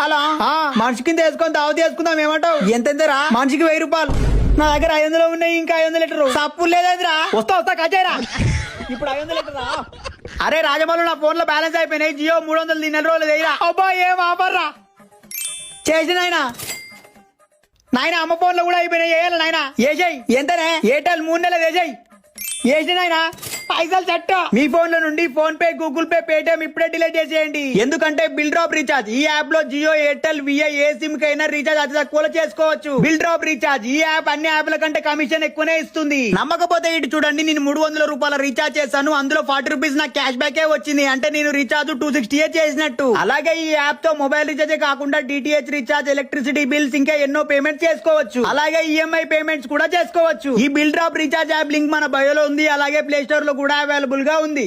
అలా మనిషి కింద వేసుకొని దావ చేసుకుందాం ఏమంటావు? ఎంతెంతరా? మనిషికి 1000 రూపాయలు. నా దగ్గర 500 ఉన్నాయి, ఇంకా 500 లీటరు సప్పు లేదురా. వస్తా కచేరా. ఇప్పుడు 500 లీటరా? అరే రాజమౌళి, నా ఫోన్ లో బ్యాలెన్స్ అయిపోయినాయి. జియో 300 నెల రోజులు వేయరా. అబ్బా ఏం ఆఫర్ రా చేసిన నాయన. అమ్మ ఫోన్ లో కూడా అయిపోయినాయి. వేయాలి నాయన. ఏజయ్ ఎంతనే? ఎయిర్టెల్ 3 నెలలు వేసాయి. వేసిన నాయన పైసలు చెట్ట. మీ ఫోన్ లో నుండి phone pay, Google pay, Paytm ఇప్పుడే డిలీట్ చేసేయండి. ఎందుకంటే బిల్ డ్రాప్ రీఛార్జ్ ఈ యాప్ లో జియో, ఎయిర్టెల్, విఐ ఏ సిమ్ కైనా రీఛార్జ్ అతి తక్కువలో చేసుకోవచ్చు. బిల్ డ్రాప్ రీఛార్జ్ ఈ యాప్ అన్ని యాప్ల కంటే కమిషన్ ఎక్కువనే ఇస్తుంది. నమ్మకపోతే ఇటు చూడండి, నేను 300 రూపాయల రీఛార్జ్ చేశాను. అందులో 40 రూపీస్ నాకు క్యాష్ బ్యాక్ వచ్చింది. అంటే నేను రీఛార్జ్ 260 చేసినట్టు. అలాగే ఈ యాప్ తో మొబైల్ రీఛార్జ్ కాకుండా డిటిహెచ్ రీఛార్జ్, ఎలక్ట్రిసిటీ బిల్స్, ఇంకా ఎన్నో పేమెంట్స్ చేసుకోవచ్చు. అలాగే ఈఎంఐ పేమెంట్స్ కూడా చేసుకోవచ్చు. ఈ bill drop recharge app link మన బయోలో ఉంది. అలాగే ప్లే స్టోర్ లో కూడా అవైలబుల్ గా ఉంది.